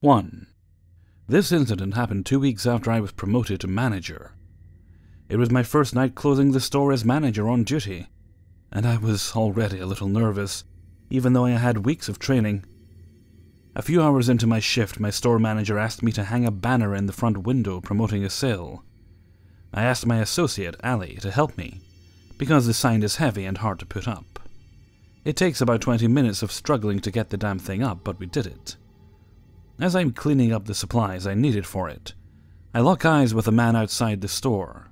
1. This incident happened 2 weeks after I was promoted to manager. It was my first night closing the store as manager on duty, and I was already a little nervous, even though I had weeks of training. A few hours into my shift, my store manager asked me to hang a banner in the front window promoting a sale. I asked my associate, Ali, to help me, because the sign is heavy and hard to put up. It takes about 20 minutes of struggling to get the damn thing up, but we did it. As I'm cleaning up the supplies I needed for it, I lock eyes with a man outside the store.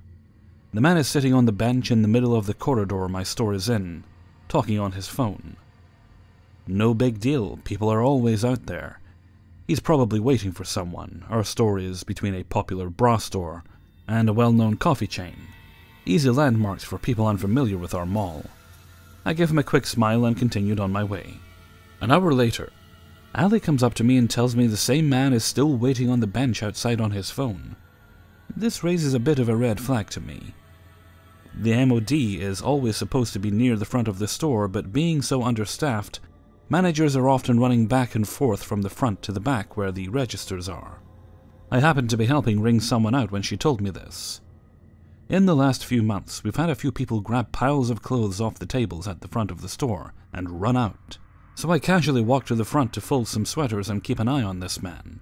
The man is sitting on the bench in the middle of the corridor my store is in, talking on his phone. No big deal, people are always out there. He's probably waiting for someone. Our store is between a popular bra store and a well-known coffee chain, easy landmarks for people unfamiliar with our mall. I give him a quick smile and continued on my way. An hour later, Ali comes up to me and tells me the same man is still waiting on the bench outside on his phone. This raises a bit of a red flag to me. The MOD is always supposed to be near the front of the store, but being so understaffed, managers are often running back and forth from the front to the back where the registers are. I happened to be helping ring someone out when she told me this. In the last few months, we've had a few people grab piles of clothes off the tables at the front of the store and run out. So I casually walked to the front to fold some sweaters and keep an eye on this man.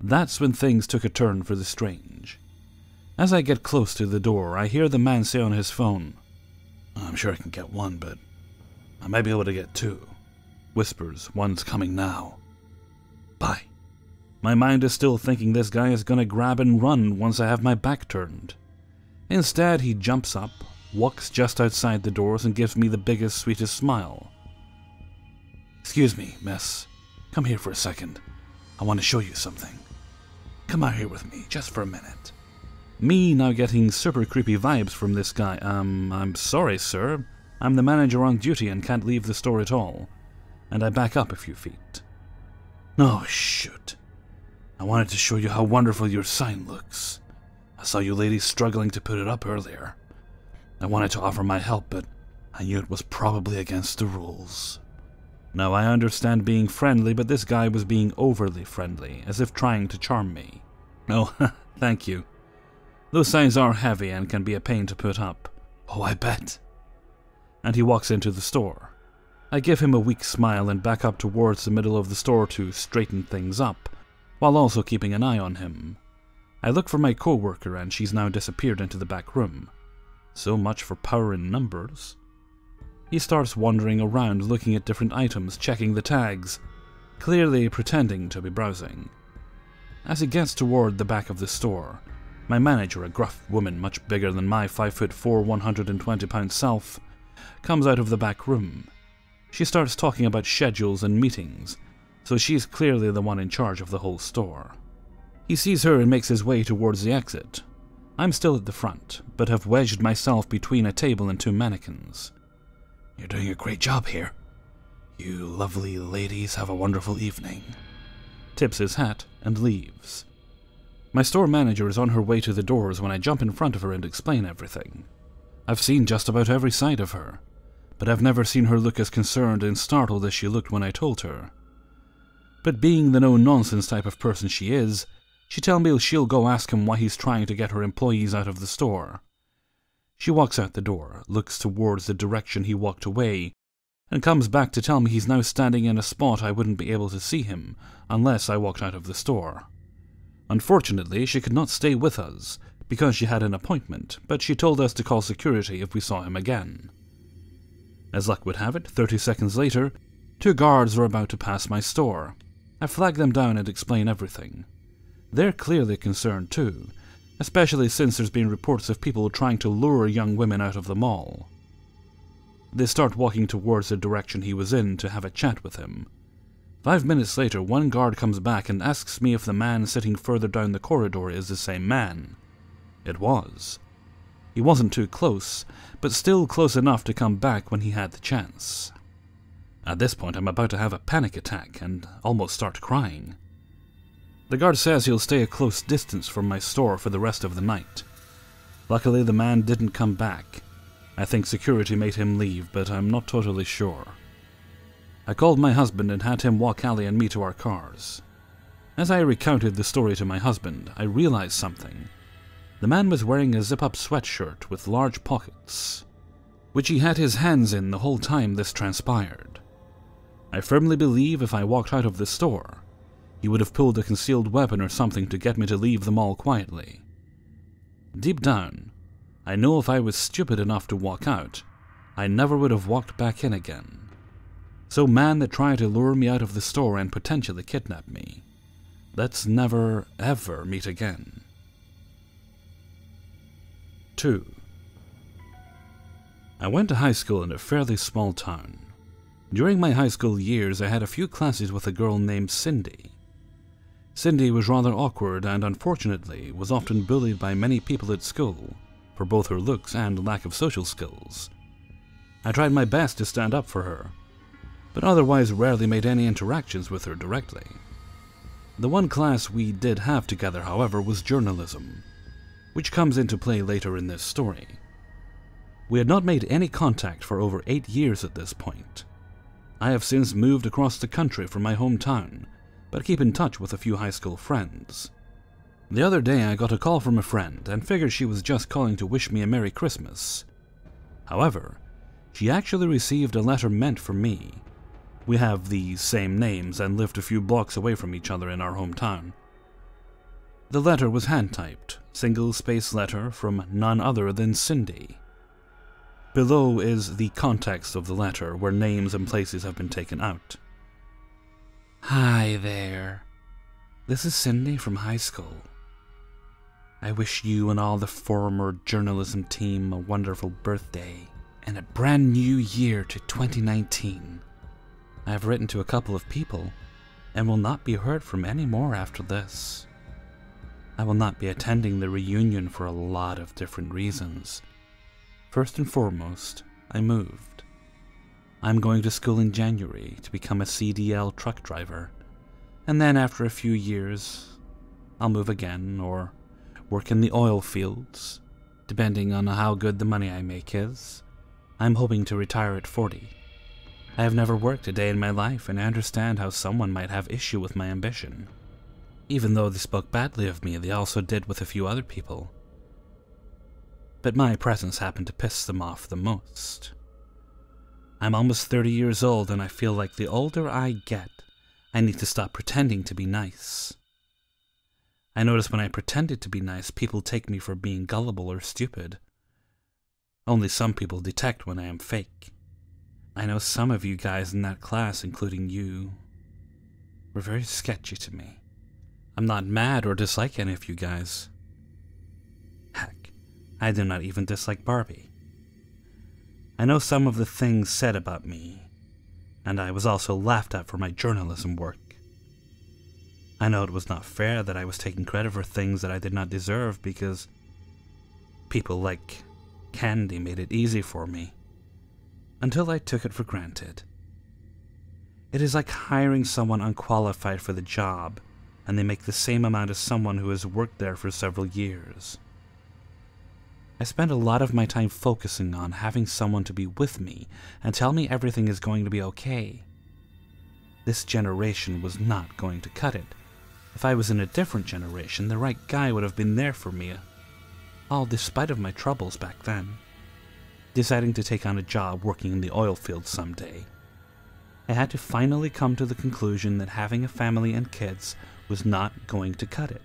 That's when things took a turn for the strange. As I get close to the door, I hear the man say on his phone, "I'm sure I can get one, but I might be able to get 2. Whispers, "One's coming now. Bye." My mind is still thinking this guy is gonna grab and run once I have my back turned. Instead, he jumps up, walks just outside the doors and gives me the biggest, sweetest smile. "Excuse me, miss. Come here for a second. I want to show you something. Come out here with me, just for a minute." Me now getting super creepy vibes from this guy. I'm sorry, sir. I'm the manager on duty and can't leave the store at all. And I back up a few feet. "Oh, shoot. I wanted to show you how wonderful your sign looks. I saw you ladies struggling to put it up earlier. I wanted to offer my help, but I knew it was probably against the rules." Now, I understand being friendly, but this guy was being overly friendly, as if trying to charm me. "Oh, thank you. Those signs are heavy and can be a pain to put up." "Oh, I bet." And he walks into the store. I give him a weak smile and back up towards the middle of the store to straighten things up, while also keeping an eye on him. I look for my co-worker and she's now disappeared into the back room. So much for power in numbers. He starts wandering around looking at different items, checking the tags, clearly pretending to be browsing. As he gets toward the back of the store, my manager, a gruff woman much bigger than my 5'4", 120-pound self, comes out of the back room. She starts talking about schedules and meetings, so she's clearly the one in charge of the whole store. He sees her and makes his way towards the exit. I'm still at the front, but have wedged myself between a table and 2 mannequins. "You're doing a great job here. You lovely ladies have a wonderful evening." Tips his hat and leaves. My store manager is on her way to the doors when I jump in front of her and explain everything. I've seen just about every side of her, but I've never seen her look as concerned and startled as she looked when I told her. But being the no-nonsense type of person she is, she tells me she'll go ask him why he's trying to get her employees out of the store. She walks out the door, looks towards the direction he walked away, and comes back to tell me he's now standing in a spot I wouldn't be able to see him unless I walked out of the store. Unfortunately, she could not stay with us because she had an appointment, but she told us to call security if we saw him again. As luck would have it, 30 seconds later, 2 guards were about to pass my store. I flag them down and explain everything. They're clearly concerned too, especially since there's been reports of people trying to lure young women out of the mall. They start walking towards the direction he was in to have a chat with him. 5 minutes later, 1 guard comes back and asks me if the man sitting further down the corridor is the same man. It was. He wasn't too close, but still close enough to come back when he had the chance. At this point, I'm about to have a panic attack and almost start crying. The guard says he'll stay a close distance from my store for the rest of the night. Luckily, the man didn't come back. I think security made him leave, but I'm not totally sure. I called my husband and had him walk Ali and me to our cars. As I recounted the story to my husband, I realized something. The man was wearing a zip-up sweatshirt with large pockets, which he had his hands in the whole time this transpired. I firmly believe if I walked out of the store, he would have pulled a concealed weapon or something to get me to leave the mall quietly. Deep down, I know if I was stupid enough to walk out, I never would have walked back in again. So man that tried to lure me out of the store and potentially kidnap me, let's never ever meet again. 2. I went to high school in a fairly small town. During my high school years, I had a few classes with a girl named Cindy. Cindy was rather awkward and unfortunately was often bullied by many people at school for both her looks and lack of social skills. I tried my best to stand up for her, but otherwise rarely made any interactions with her directly. The one class we did have together, however, was journalism, which comes into play later in this story. We had not made any contact for over 8 years at this point. I have since moved across the country from my hometown, but keep in touch with a few high school friends. The other day I got a call from a friend and figured she was just calling to wish me a Merry Christmas. However, she actually received a letter meant for me. We have the same names and lived a few blocks away from each other in our hometown. The letter was hand-typed, single-space letter from none other than Cindy. Below is the context of the letter, where names and places have been taken out. Hi there. This is Cindy from high school. I wish you and all the former journalism team a wonderful birthday and a brand new year to 2019. I have written to a couple of people and will not be heard from any more after this. I will not be attending the reunion for a lot of different reasons. First and foremost, I moved. I'm going to school in January to become a CDL truck driver, and then after a few years, I'll move again or work in the oil fields, depending on how good the money I make is. I'm hoping to retire at 40. I have never worked a day in my life, and I understand how someone might have issue with my ambition. Even though they spoke badly of me, they also did with a few other people. But my presence happened to piss them off the most. I'm almost 30 years old, and I feel like the older I get, I need to stop pretending to be nice. I notice when I pretended to be nice, people take me for being gullible or stupid. Only some people detect when I am fake. I know some of you guys in that class, including you, were very sketchy to me. I'm not mad or dislike any of you guys. Heck, I do not even dislike Barbie. I know some of the things said about me, and I was also laughed at for my journalism work. I know it was not fair that I was taking credit for things that I did not deserve because people like Candy made it easy for me, until I took it for granted. It is like hiring someone unqualified for the job, and they make the same amount as someone who has worked there for several years. I spend a lot of my time focusing on having someone to be with me and tell me everything is going to be okay. This generation was not going to cut it. If I was in a different generation, the right guy would have been there for me, all despite of my troubles back then. Deciding to take on a job working in the oil fields someday, I had to finally come to the conclusion that having a family and kids was not going to cut it.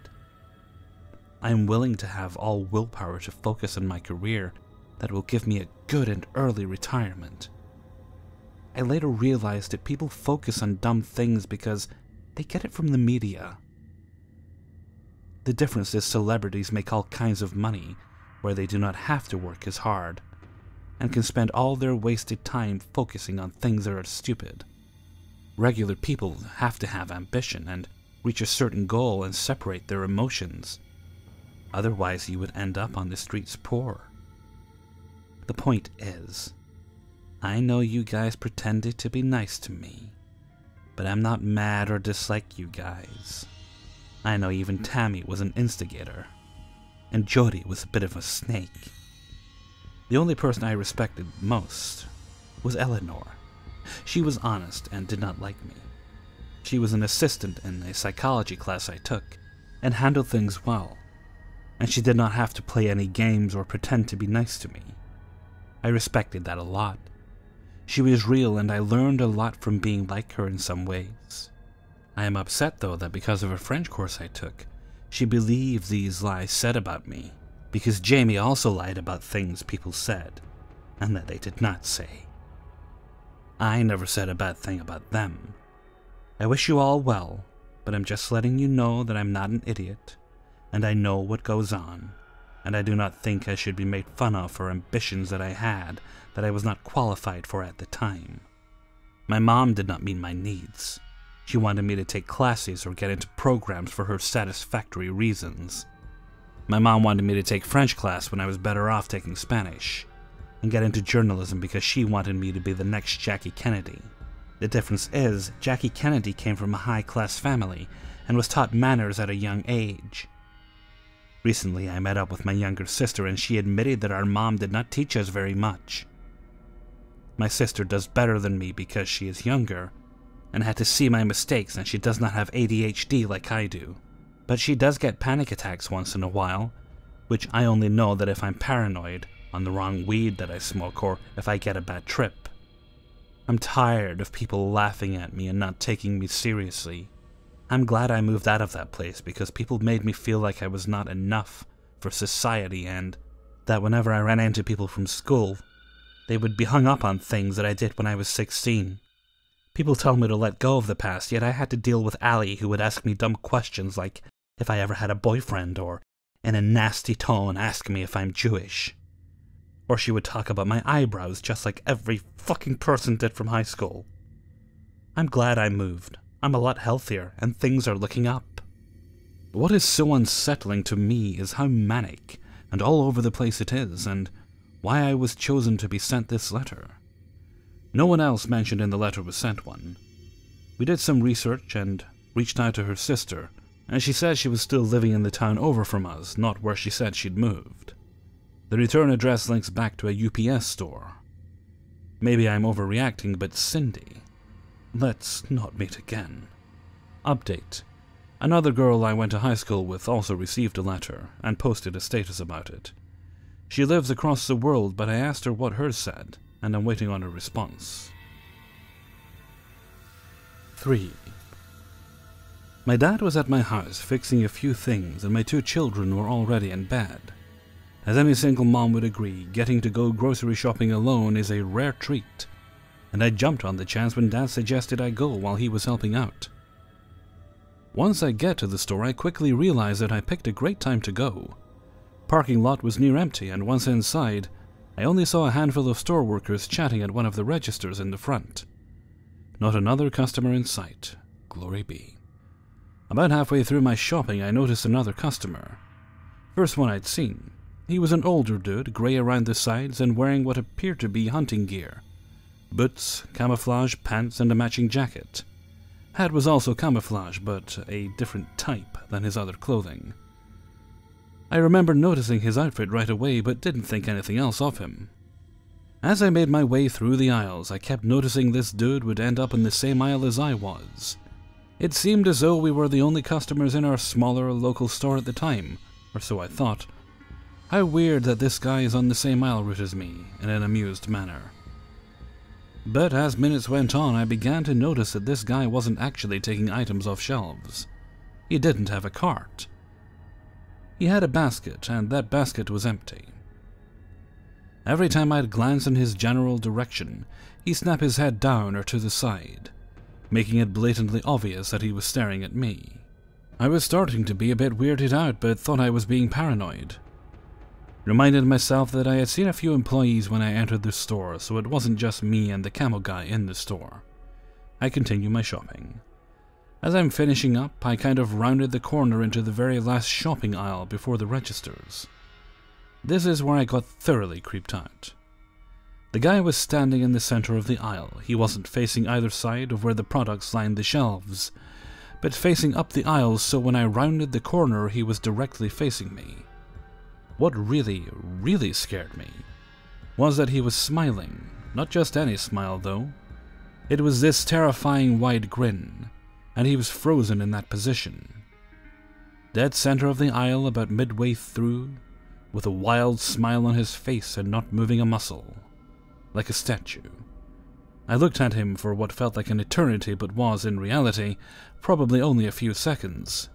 I am willing to have all willpower to focus on my career that will give me a good and early retirement. I later realized that people focus on dumb things because they get it from the media. The difference is celebrities make all kinds of money where they do not have to work as hard and can spend all their wasted time focusing on things that are stupid. Regular people have to have ambition and reach a certain goal and separate their emotions. Otherwise, you would end up on the streets poor. The point is, I know you guys pretended to be nice to me, but I'm not mad or dislike you guys. I know even Tammy was an instigator, and Jody was a bit of a snake. The only person I respected most was Eleanor. She was honest and did not like me. She was an assistant in a psychology class I took, and handled things well, and she did not have to play any games or pretend to be nice to me. I respected that a lot. She was real, and I learned a lot from being like her in some ways. I am upset, though, that because of a French course I took, she believed these lies said about me, because Jamie also lied about things people said, and that they did not say. I never said a bad thing about them. I wish you all well, but I'm just letting you know that I'm not an idiot, and I know what goes on, and I do not think I should be made fun of for ambitions that I had that I was not qualified for at the time. My mom did not meet my needs. She wanted me to take classes or get into programs for her satisfactory reasons. My mom wanted me to take French class when I was better off taking Spanish, and get into journalism because she wanted me to be the next Jackie Kennedy. The difference is, Jackie Kennedy came from a high-class family and was taught manners at a young age. Recently, I met up with my younger sister, and she admitted that our mom did not teach us very much. My sister does better than me because she is younger, and had to see my mistakes, and she does not have ADHD like I do. But she does get panic attacks once in a while, which I only know that if I'm paranoid, on the wrong weed that I smoke, or if I get a bad trip. I'm tired of people laughing at me and not taking me seriously. I'm glad I moved out of that place because people made me feel like I was not enough for society, and that whenever I ran into people from school, they would be hung up on things that I did when I was 16. People tell me to let go of the past, yet I had to deal with Allie, who would ask me dumb questions like if I ever had a boyfriend, or in a nasty tone ask me if I'm Jewish. Or she would talk about my eyebrows just like every fucking person did from high school. I'm glad I moved. I'm a lot healthier, and things are looking up. What is so unsettling to me is how manic and all over the place it is, and why I was chosen to be sent this letter. No one else mentioned in the letter was sent one. We did some research and reached out to her sister, and she said she was still living in the town over from us, not where she said she'd moved. The return address links back to a UPS store. Maybe I'm overreacting, but Cindy, let's not meet again. Update. Another girl I went to high school with also received a letter and posted a status about it. She lives across the world, but I asked her what hers said, and I'm waiting on a response. 3. My dad was at my house fixing a few things, and my 2 children were already in bed. As any single mom would agree, getting to go grocery shopping alone is a rare treat, and I jumped on the chance when Dad suggested I go while he was helping out. Once I get to the store, I quickly realize that I picked a great time to go. Parking lot was near empty, and once inside, I only saw a handful of store workers chatting at one of the registers in the front. Not another customer in sight. Glory be. About halfway through my shopping, I noticed another customer. First one I'd seen. He was an older dude, grey around the sides and wearing what appeared to be hunting gear. Boots, camouflage pants, and a matching jacket. Hat was also camouflage, but a different type than his other clothing. I remember noticing his outfit right away, but didn't think anything else of him. As I made my way through the aisles, I kept noticing this dude would end up in the same aisle as I was. It seemed as though we were the only customers in our smaller local store at the time, or so I thought. How weird that this guy is on the same aisle route as me, in an amused manner. But as minutes went on, I began to notice that this guy wasn't actually taking items off shelves. He didn't have a cart. He had a basket, and that basket was empty. Every time I'd glance in his general direction, he'd snap his head down or to the side, making it blatantly obvious that he was staring at me. I was starting to be a bit weirded out, but thought I was being paranoid. Reminded myself that I had seen a few employees when I entered the store, so it wasn't just me and the camo guy in the store. I continued my shopping. As I'm finishing up, I kind of rounded the corner into the very last shopping aisle before the registers. This is where I got thoroughly creeped out. The guy was standing in the center of the aisle. He wasn't facing either side of where the products lined the shelves, but facing up the aisle, so when I rounded the corner, he was directly facing me. What really scared me was that he was smiling. Not just any smile, though. It was this terrifying wide grin, and he was frozen in that position. Dead center of the aisle about midway through, with a wild smile on his face and not moving a muscle, like a statue. I looked at him for what felt like an eternity but was, in reality, probably only a few seconds.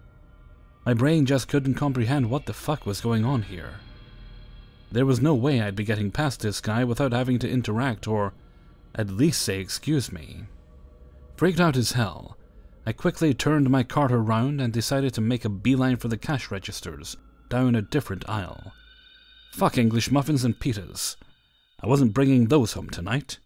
My brain just couldn't comprehend what the fuck was going on here. There was no way I'd be getting past this guy without having to interact or at least say excuse me. Freaked out as hell, I quickly turned my cart around and decided to make a beeline for the cash registers, down a different aisle. Fuck English muffins and pitas. I wasn't bringing those home tonight.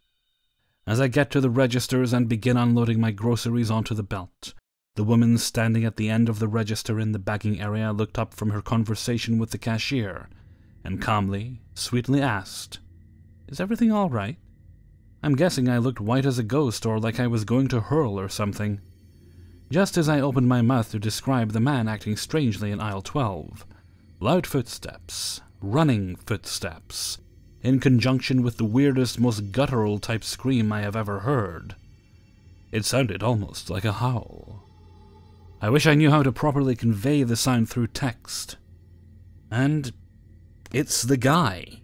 As I get to the registers and begin unloading my groceries onto the belt, the woman standing at the end of the register in the bagging area looked up from her conversation with the cashier and calmly, sweetly asked, "Is everything all right?" I'm guessing I looked white as a ghost or like I was going to hurl or something. Just as I opened my mouth to describe the man acting strangely in aisle 12, loud footsteps, running footsteps, in conjunction with the weirdest, most guttural type scream I have ever heard. It sounded almost like a howl. I wish I knew how to properly convey the sound through text. And it's the guy.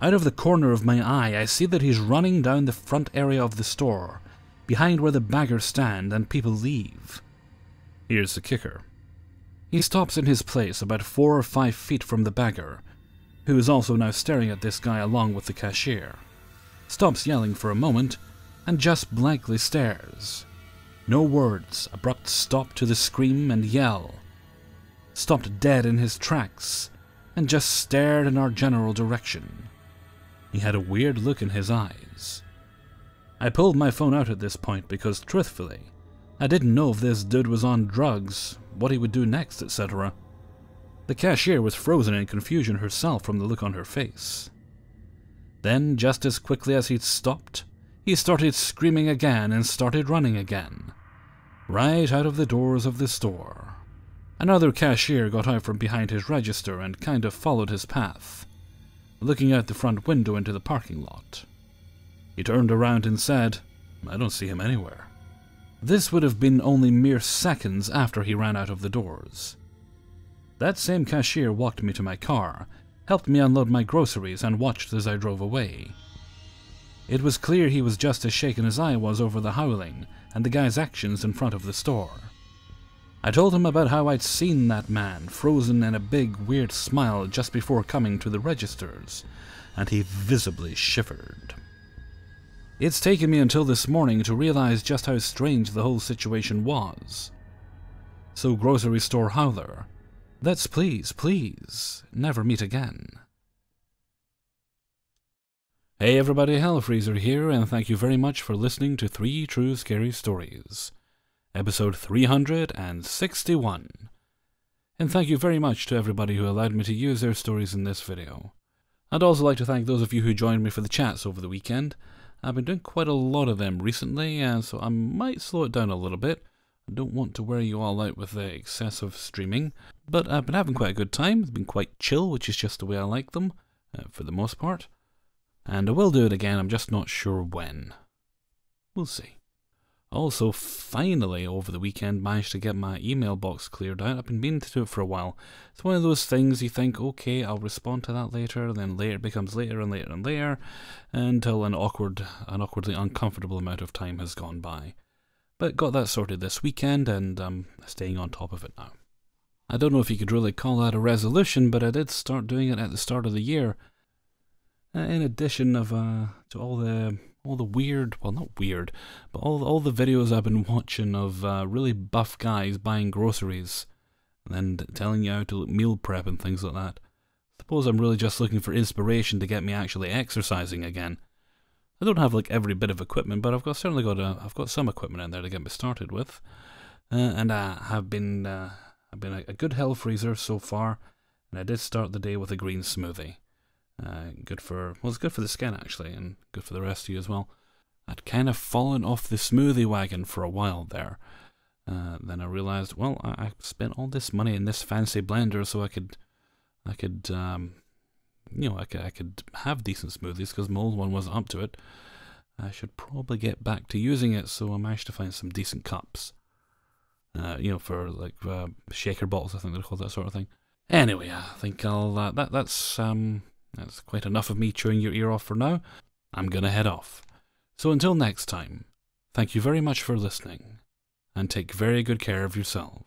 Out of the corner of my eye, I see that he's running down the front area of the store, behind where the baggers stand and people leave. Here's the kicker. He stops in his place about 4 or 5 feet from the bagger, who is also now staring at this guy along with the cashier. Stops yelling for a moment, and just blankly stares. No words, abrupt stop to the scream and yell. Stopped dead in his tracks, and just stared in our general direction. He had a weird look in his eyes. I pulled my phone out at this point because, truthfully, I didn't know if this dude was on drugs, what he would do next, etc. The cashier was frozen in confusion herself from the look on her face. Then, just as quickly as he'd stopped, he started screaming again and started running again, right out of the doors of the store. Another cashier got out from behind his register and kind of followed his path, looking out the front window into the parking lot. He turned around and said, "I don't see him anywhere." This would have been only mere seconds after he ran out of the doors. That same cashier walked me to my car, helped me unload my groceries, and watched as I drove away. It was clear he was just as shaken as I was over the howling and the guy's actions in front of the store. I told him about how I'd seen that man frozen in a big, weird smile just before coming to the registers, and he visibly shivered. It's taken me until this morning to realize just how strange the whole situation was. So, grocery store howler, let's please, never meet again. Hey everybody, Hellfreezer here, and thank you very much for listening to 3 True Scary Stories, episode 361. And thank you very much to everybody who allowed me to use their stories in this video. I'd also like to thank those of you who joined me for the chats over the weekend. I've been doing quite a lot of them recently, so I might slow it down a little bit. I don't want to wear you all out with the excessive streaming, but I've been having quite a good time. It's been quite chill, which is just the way I like them, for the most part. And I will do it again, I'm just not sure when. We'll see. Also, finally, over the weekend, managed to get my email box cleared out. I've been meaning to do it for a while. It's one of those things you think, okay, I'll respond to that later, then later it becomes later and later and later, until an awkwardly uncomfortable amount of time has gone by. But got that sorted this weekend, and I'm staying on top of it now. I don't know if you could really call that a resolution, but I did start doing it at the start of the year. In addition to all the weird, well, not weird, but all the videos I've been watching of really buff guys buying groceries and then telling you how to meal prep and things like that. I suppose I'm really just looking for inspiration to get me actually exercising again. I don't have like every bit of equipment, but I've got some equipment in there to get me started with, and I have been I've been a good hell freezer so far, and I did start the day with a green smoothie. It's good for the skin actually, and good for the rest of you as well. I'd kind of fallen off the smoothie wagon for a while there. Then I realized, well, I spent all this money in this fancy blender, so I could have decent smoothies because my old one wasn't up to it. I should probably get back to using it, so I managed to find some decent cups. For like shaker bottles, I think they call that sort of thing. Anyway, I think that's quite enough of me chewing your ear off for now. I'm gonna head off. So until next time, thank you very much for listening, and take very good care of yourselves.